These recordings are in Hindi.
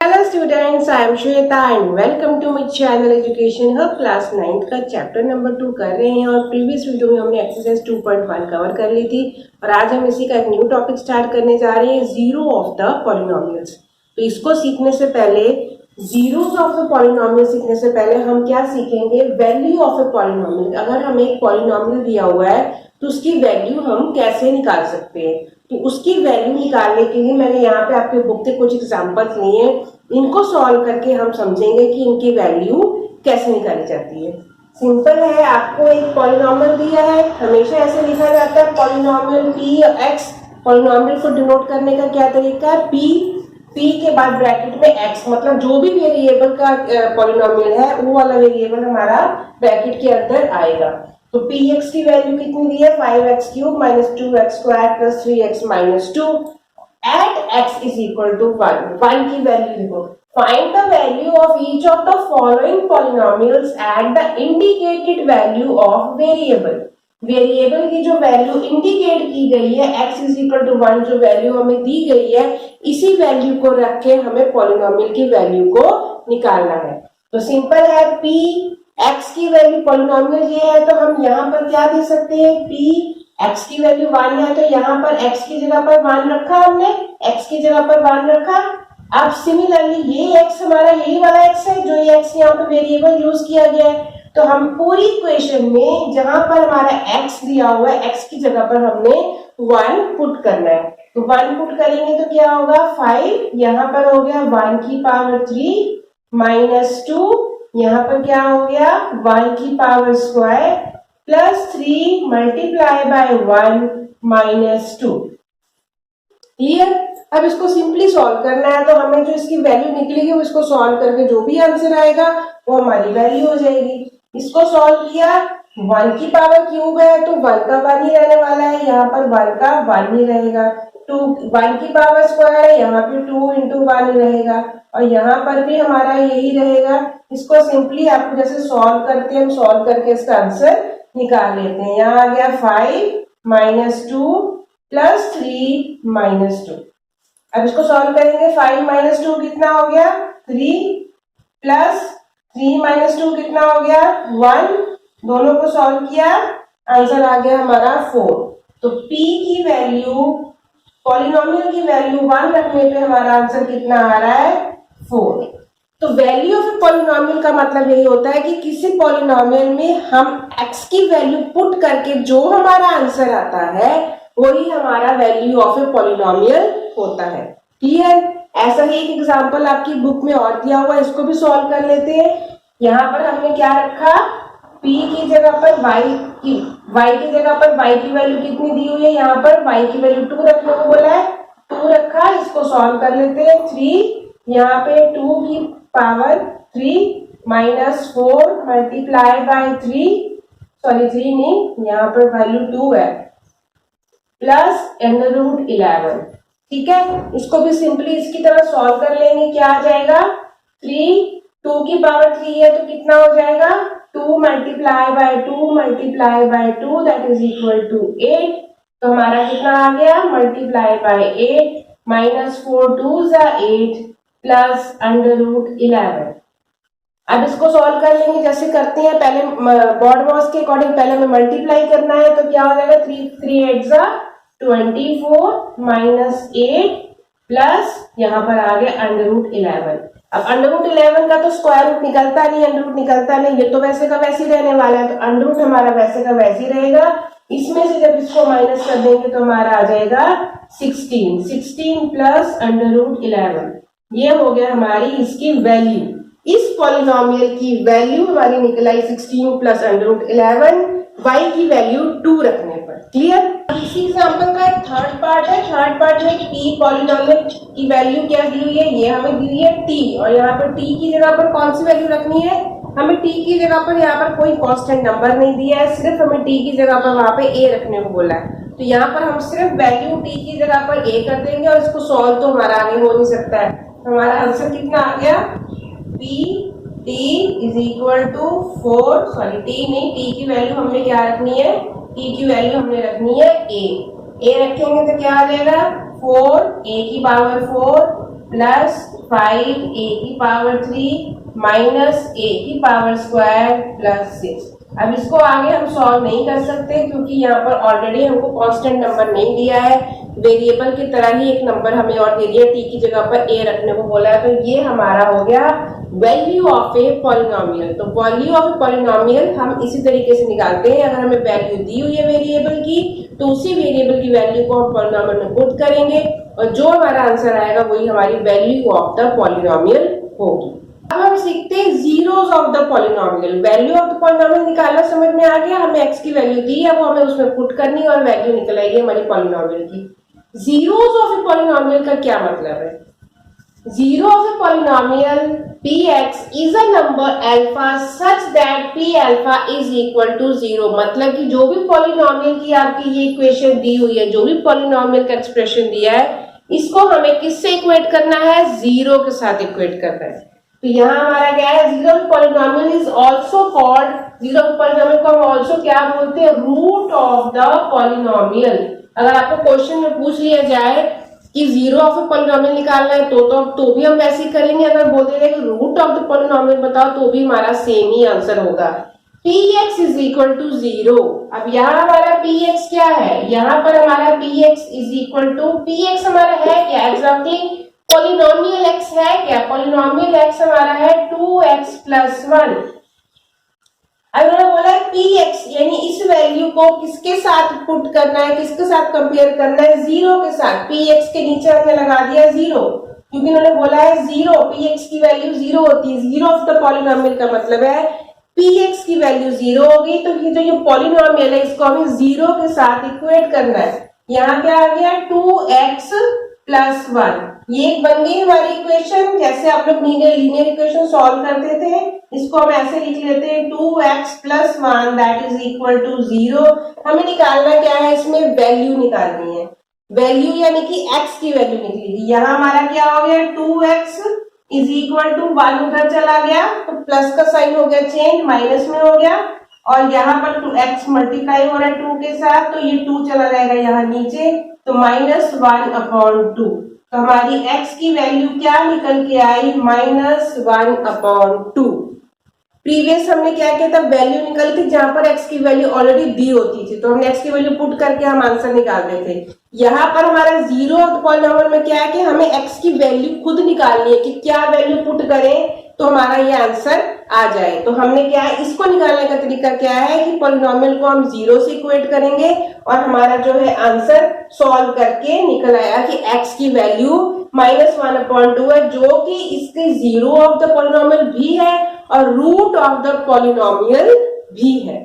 Hello students, I am Shweta and welcome to my channel Education Hub class 9th का चैप्टर नंबर 2 कर रहे हैं और प्रीवियस वीडियो में हमने एक्सरसाइज 2.1 कवर कर ली थी और आज हम इसी का एक न्यू टॉपिक स्टार्ट करने जा रहे हैं, जीरो ऑफ द पॉलिनोमियल्स। तो इसको सीखने से पहले, जीरोस ऑफ द पॉलिनोमियल सीखने से पहले हम क्या सीखेंगे, वैल्यू ऑफ ए पॉलिनोमियल। अगर हमें एक पॉलिनोमियल दिया हुआ है तो उसकी वैल्यू हम कैसे निकाल सकते हैं। तो उसकी वैल्यू निकालने के लिए मैंने यहाँ पे आपके बुक से कुछ एग्जांपल्स लिए हैं, इनको सॉल्व करके हम समझेंगे कि इनकी वैल्यू कैसे निकाली जाती है। सिंपल है, आपको एक पॉलिनोमियल दिया है, हमेशा ऐसे लिखा जाता है पॉलिनोमियल पी एक्स। पॉलिनोमियल को डिनोट करने का क्या तरीका है, पी के बाद ब्रैकेट में एक्स, मतलब जो भी वेरिएबल का पॉलिनोमियल है वो वाला वेरिएबल हमारा ब्रैकेट के अंदर आएगा। तो पी एक्स की वैल्यू कितनी दी है, 5x³ minus 2x² plus 3x minus 2 at x is equal to 1 की वैल्यू देखो। Find the value of each of the following polynomials at the indicated value of variable. Variable की जो वैल्यू इंडिकेट की गई है x इज इक्वल टू 1, जो वैल्यू हमें दी गई है, इसी वैल्यू को रख के हमें पॉलिनोमियल की वैल्यू को निकालना है। तो सिंपल है, p x की वैल्यू पॉलिनोमियल ये है तो हम यहाँ पर क्या दे सकते हैं, p x की वैल्यू 1 है तो यहाँ पर x की जगह पर 1 रखा, हमने x की जगह पर 1 रखा। अब सिमिलरली ये x हमारा यही वाला x है, जो ये x यहाँ पर वेरिएबल यूज किया गया है, तो हम पूरी इक्वेशन में जहां पर हमारा x दिया हुआ है x की जगह पर हमने 1 पुट करना है। तो 1 पुट करेंगे तो क्या होगा, 5 यहाँ पर हो गया 1 की पावर 3 माइनस 2, यहाँ पर क्या हो गया 1 की power square plus 3 multiply by 1 minus 2। Clear. अब इसको सिंपली सॉल्व करना है, तो हमें जो इसकी वैल्यू निकलेगी वो इसको सॉल्व करके जो भी आंसर आएगा वो हमारी वैल्यू हो जाएगी। इसको सॉल्व किया, 1 की पावर क्यूब है तो 1 का 1 ही रहने वाला है, यहाँ पर 1 का 1 ही रहेगा। 1 की पावर स्क्वायर है, यहाँ पे 2 इंटू 1 रहेगा और यहाँ पर भी हमारा यही रहेगा। इसको सिंपली आपको जैसे सॉल्व करते हैं, हम सॉल्व करके इसका आंसर निकाल लेते हैं। यहाँ आ गया 5 माइनस 2 प्लस 3 माइनस 2। अब इसको सॉल्व करेंगे, 5 माइनस 2 कितना हो गया 3 प्लस 3 माइनस 2 कितना हो गया 1। दोनों को सॉल्व किया, आंसर आ गया हमारा 4। तो p की वैल्यू, पॉलिनोमियल की वैल्यू 1 रखने पे हमारा आंसर कितना आ रहा है 4। तो वैल्यू ऑफ ए पॉलिनोमियल का मतलब यही होता है कि किसी पॉलिनोमियल में हम x की वैल्यू पुट करके जो हमारा आंसर आता है वही हमारा वैल्यू ऑफ ए पॉलिनोमियल होता है। क्लियर। ऐसा ही एक एग्जांपल आपकी बुक में और दिया हुआ है, इसको भी सॉल्व कर लेते हैं। यहाँ पर हमने क्या रखा, p की जगह पर y की जगह पर y की वैल्यू कितनी दी हुई है, यहाँ पर y की वैल्यू 2 रखने को बोला है, 2 रखा। इसको सॉल्व कर लेते हैं, 3 यहाँ पे 2 की पावर 3 माइनस 4 मल्टीप्लाई बाय 3 नहीं, यहाँ पर वैल्यू 2 है, प्लस √11। ठीक है। इसको भी सिंपली इसकी तरह सॉल्व कर लेंगे, क्या आ जाएगा 2 की पावर 3 है तो कितना हो जाएगा 2 multiply by 2 that is equal to 8। तो हमारा कितना आ गया, मल्टीप्लाई बाय 8 माइनस 4 2 जा 8 प्लस √11। अब इसको सॉल्व कर लेंगे जैसे करते हैं, पहले बॉड मॉस के अकॉर्डिंग पहले हमें मल्टीप्लाई करना है, तो क्या हो जाएगा 3 8 जा 24 माइनस 8 प्लस यहाँ पर आ गया √11। अब √11 का तो स्क्वायर रूट निकलता नहीं, अंडर रूट निकलता नहीं, ये तो वैसे का वैसे ही रहने वाला है, तो अंडर रूट हमारा वैसे का वैसे ही रहेगा। इसमें से जब इसको माइनस कर देंगे तो हमारा आ जाएगा 16 प्लस √11। ये हो गया हमारी इसकी वैल्यू। इस पॉलिनोमियल की वैल्यू हमारी निकल आई 16 प्लस √11, y की वैल्यू 2 रखने पर। क्लियर। इसी एग्जांपल का एक थर्ड पार्ट है। थर्ड पार्ट में p पॉलिनोमियल की वैल्यू क्या दी हुई है, ये हमें दी हुई है t, और यहाँ पर t की जगह पर कौन सी वैल्यू रखनी है, हमें t की जगह पर यहाँ पर कोई कांस्टेंट नंबर नहीं दिया है, सिर्फ हमें t की जगह पर वहां पे a रखने को बोला है। तो यहाँ पर हम सिर्फ वैल्यू t की जगह पर a कर देंगे और इसको सॉल्व तो हमारा आगे हो नहीं सकता है। हमारा आंसर कितना आ गया, t is equal to 4, t नहीं, t की वैल्यू हमने क्या रखनी है, t की वैल्यू हमने रखनी है a रखेंगे तो क्या आ जाएगा 4 a की power 4 plus 5a³ minus a² plus 6। अब इसको आगे हम सॉल्व नहीं कर सकते क्योंकि यहाँ पर ऑलरेडी हमको कांस्टेंट नंबर नहीं दिया है, वेरिएबल की तरह ही एक नंबर हमें और दे दिया, t की जगह पर a रखने को बोला है। तो ये हमारा हो गया वैल्यू ऑफ ए पॉलिनोमियल। तो वैल्यू ऑफ ए पॉलिनोमियल हम इसी तरीके से निकालते हैं। अगर हमें वैल्यू दी हुई है वेरिएबल की तो उसी वेरिएबल की वैल्यू को हम पॉलिनोमियल में पुट करेंगे और जो हमारा आंसर आएगा वही हमारी वैल्यू ऑफ द पॉलिनोमियल होगी। अब हम सीखते हैं zeros of the polynomial. Value of the polynomial निकालना समझ में आ गया, हमें x की वैल्यू दी है वो हमें उसमें पुट करनी है और वैल्यू निकल आएगी हमारी पॉलिनोमियल की। जीरोस ऑफ ए पॉलिनोमियल का क्या मतलब है? Zero of a polynomial px is a number alpha such that p alpha is equal to 0। मतलब कि जो भी पॉलिनोमियल की आपकी ये इक्वेशन दी हुई है, जो भी पॉलिनोमियल का एक्सप्रेशन दिया है, इसको हमें किससे इक्वेट करना है? जीरो के साथ इक्वेट करना है। तो यहाँ हमारा क्या है? Zero polynomial is also called, zero polynomial को हम आल्सो क्या बोलते हैं? Root of the polynomial. अगर आपको क्वेश्चन में पूछ लिया जाए कि जीरो ऑफ ए पॉलिनोमियल निकालना है तो भी हम वैसे ही करेंगे। अगर बोल दे कि रूट ऑफ द पॉलिनोमियल बताओ तो भी हमारा सेम ही आंसर होगा। px is equal to 0। अब यहाँ हमारा px क्या है? यहाँ पर हमारा px is equal to, px हमारा है क्या एग्जैक्टली? पॉलिनोमियल x है क्या? पॉलिनोमियल x हमारा है 2x प्लस 1। अब उन्होंने बोला px यानी इस वैल्यू को किसके साथ पुट करना है, किसके साथ कंपेयर करना है? जीरो के साथ। px के नीचे हमने लगा दिया जीरो क्योंकि उन्होंने बोला है जीरो, px की वैल्यू जीरो होती है। जीरो ऑफ द पॉलिनोमियल का मतलब है px की वैल्यू जीरो होगी। तो ये जो ये पॉलिनोमियल है इसको हमें जीरो के साथ इक्वेट करना है। यहाँ क्या आ गया? 2x plus 1। ये एक बन गई हमारी इक्वेशन। जैसे आप लोग लीनियर इक्वेशन सॉल्व करते थे, इसको हम ऐसे लिख लेते हैं 2x plus 1 that is equal to 0। हमें निकालना क्या है? इसमें वैल्यू निकालनी है। वैल्यू यानी कि x की वैल्यू निकलेगी। यहाँ हमारा क्या हो गया? 2x इज इक्वल टू 1 उधर चला गया तो प्लस का साइन हो गया चेंज, माइनस में हो गया। और यहाँ पर 2x मल्टीप्लाई हो रहा है 2 के साथ तो ये 2 चला जाएगा यहाँ नीचे, तो -1/2। तो हमारी x की वैल्यू क्या निकल के आई? -1/2। प्रीवियस हमने क्या किया था? वैल्यू निकल के जहां पर x की वैल्यू ऑलरेडी दी होती थी तो हमने x की वैल्यू पुट करके हम आंसर निकालते थे। यहाँ पर हमारा जीरो पॉलिनोमियल में क्या है कि हमें x की वैल्यू खुद निकालनी है कि क्या वैल्यू पुट करें तो हमारा ये आंसर आ जाए। तो हमने क्या है, इसको निकालने का तरीका क्या है कि पॉलिनोमियल को हम जीरो से इक्वेट करेंगे और हमारा जो है आंसर सॉल्व करके निकल आया कि x की वैल्यू -1/2 है, जो कि इसके जीरो ऑफ द पॉलिनोमियल भी है और रूट ऑफ द पॉलिनोमियल भी है।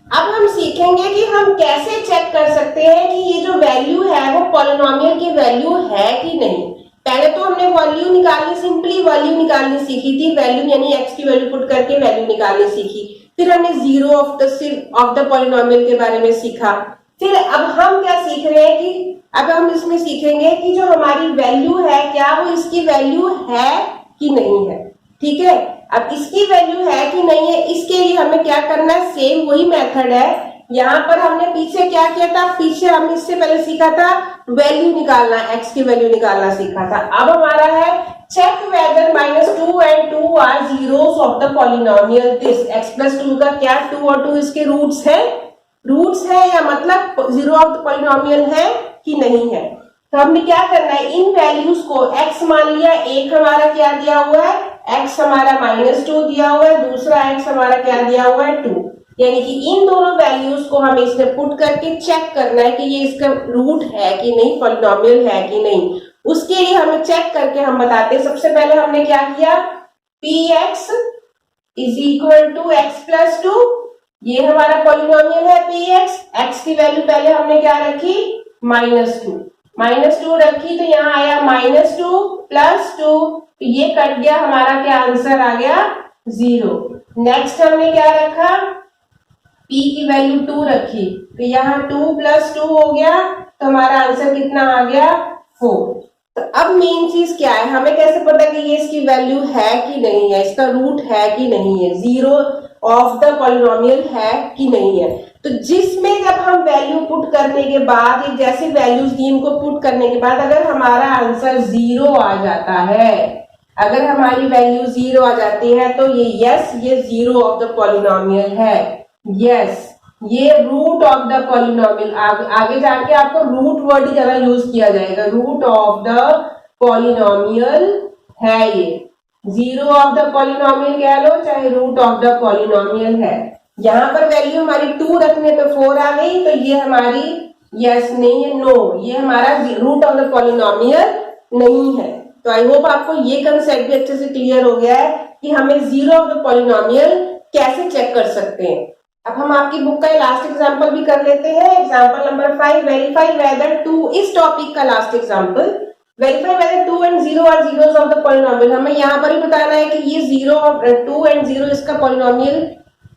अब हम सीखेंगे कि हम कैसे चेक कर सकते हैं कि ये जो वैल्यू है वो पॉलिनोमियल की वैल्यू है कि नहीं। पहले तो हमने वैल्यू निकालनी, सिंपली वैल्यू निकालनी सीखी थी। वैल्यू यानी x की वैल्यू पुट करके वैल्यू निकालनी सीखी। फिर हमने जीरो ऑफ द पॉलिनोमियल के बारे में सीखा। फिर अब हम क्या सीख रहे हैं कि अब हम इसमें सीखेंगे कि जो हमारी वैल्यू है क्या वो इसकी वैल्यू है कि नहीं है। ठीक है, अब इसकी वैल्यू है कि नहीं है इसके लिए हमें क्या करना है? सेम वही मेथड है। यहाँ पर हमने पीछे क्या किया था? पीछे हमने इससे पहले सीखा था वैल्यू निकालना, x की वैल्यू निकालना सीखा था। अब हमारा है check whether -2 and 2 are zeros of the polynomial this. x plus 2 का क्या 2 और 2 इसके रूट्स है? रूट्स है या मतलब जीरो ऑफ द पॉलिनोमियल है कि नहीं है। तो हमने क्या करना है? इन वैल्यूज को x मान लिया, एक हमारा क्या दिया हुआ है? x हमारा -2 दिया हुआ है, दूसरा x हमारा क्या दिया हुआ है? 2। यानी कि इन दोनों वैल्यूज को हमें इसमें पुट करके चेक करना है कि ये इसका रूट है कि नहीं, पॉलिनोमियल है कि नहीं। उसके लिए हमें चेक करके हम बताते हैं। सबसे पहले हमने क्या किया? px is equal to x plus 2, ये हमारा पॉलिनोमियल है px। x की वैल्यू पहले हमने क्या रखी? -2 रखी तो यहाँ आया -2 प्लस 2, तो ये कट गया, हमारा क्या आंसर आ गया? 0। नेक्स्ट हमने क्या रखा? p की वैल्यू 2 रखी तो यहाँ 2 प्लस 2 हो गया, तो हमारा आंसर कितना आ गया? 4। तो अब मेन चीज क्या है? हमें कैसे पता कि ये इसकी वैल्यू है कि नहीं है, इसका रूट है कि नहीं है, जीरो ऑफ द पॉलिनोमियल है कि नहीं है। तो जिसमें जब हम वैल्यू पुट करने के बाद, एक जैसे वैल्यूज दी इनको पुट करने के बाद अगर हमारा आंसर 0 आ जाता है, अगर हमारी वैल्यू 0 आ जाती है तो ये यस, ये 0 ऑफ द पॉलिनोमियल है। यस, ये रूट ऑफ द पॉलिनोमियल, आगे जाके आपको रूट वर्ड ही ज्यादा यूज किया जाएगा। रूट ऑफ द पॉलिनोमियल है ये, 0 ऑफ द पॉलिनोमियल कह लो चाहे रूट ऑफ द पॉलिनोमियल है। यहाँ पर वैल्यू हमारी 2 रखने पे 4 आ गई, तो ये हमारी यस नहीं है, नो, ये हमारा रूट ऑफ द पॉलिनोमियल नहीं है। तो आई होप आपको ये कंसेप्ट भी अच्छे से क्लियर हो गया है कि हमें 0 ऑफ द पॉलिनोमियल कैसे चेक कर सकते हैं। अब हम आपकी बुक का लास्ट एग्जांपल भी कर लेते हैं। एग्जांपल नंबर 5, वेरीफाई वेदर 2, इस टॉपिक का last example, verify whether 2 and 0 are zeros of the polynomial. हमें यहाँ पर ही बताना है कि ये 0 और 2 and 0 इसका पॉलिनोमियल,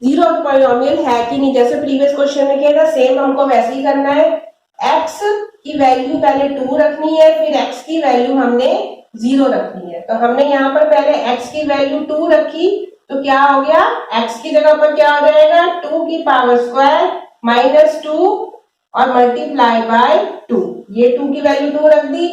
0 ऑफ द पॉलिनोमियल है कि नहीं। जैसे प्रीवियस क्वेश्चन में किया था सेम हमको वैसे ही करना है। x की वैल्यू पहले 2 रखनी है, फिर x की वैल्यू हमने 0 रखनी है। तो हमने यहाँ पर पहले x की वैल्यू 2 रखी, तो क्या हो गया, x की जगह पर क्या हो जाएगा, 2 की पावर स्क्वायर माइनस 2 और मल्टीप्लाई बाय 2। ये 2 की वैल्यू 2 रख दी,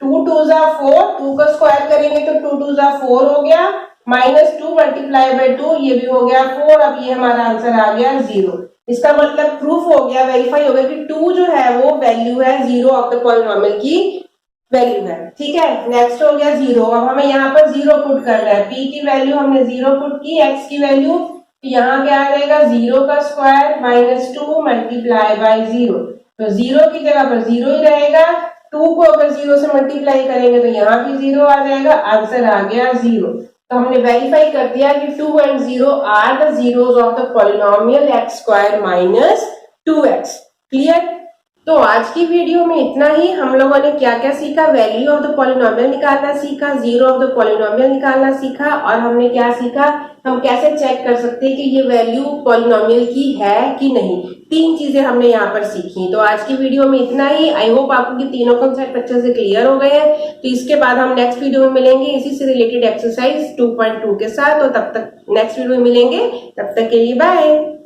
2 2 जा 4, 2 का स्क्वायर करेंगे तो 2 2 जा 4 हो गया, माइनस 2 मल्टीप्लाई बाय 2, ये भी हो गया 4। अब ये हमारा आंसर आ गया 0। इसका मतलब प्रूफ हो गया, वेरीफाई हो गया कि 2 जो है वो वैल्यू है 0 ऑफ द पॉलिनोमियल की वैल्यू है। ठीक है, नेक्स्ट हो गया 0। अब हमें यहाँ पर 0 पुट करना है, p की वैल्यू हमने 0 पुट की, x की वैल्यू, यहाँ क्या आ जाएगा, 0 का स्क्वायर माइनस 2 मल्टीप्लाई बाय 0। तो 0 की जगह पर 0 ही रहेगा, 2 को अगर 0 से मल्टीप्लाई करेंगे तो यहाँ भी 0 आ जाएगा, आंसर आ गया 0। तो हमने वेरीफाई कर दिया कि 2 and 0 are the zeros of the polynomial x square minus 2x। Clear. तो आज की वीडियो में इतना ही। हम लोगों ने क्या क्या सीखा, वैल्यू ऑफ द पॉलिनोमियल निकालना सीखा, 0 ऑफ द पॉलिनोमियल निकालना सीखा, और हमने क्या सीखा, हम कैसे चेक कर सकते हैं कि ये वैल्यू पॉलिनोमियल की है कि नहीं। 3 चीजें हमने यहाँ पर सीखी। तो आज की वीडियो में इतना ही। आई होप आपको ये तीनों कॉन्सेप्ट अच्छे से क्लियर हो गए हैं। तो इसके बाद हम नेक्स्ट वीडियो में मिलेंगे इसी से रिलेटेड एक्सरसाइज 2.2 के साथ। तो तब तक नेक्स्ट वीडियो में मिलेंगे, तब तक के लिए बाय।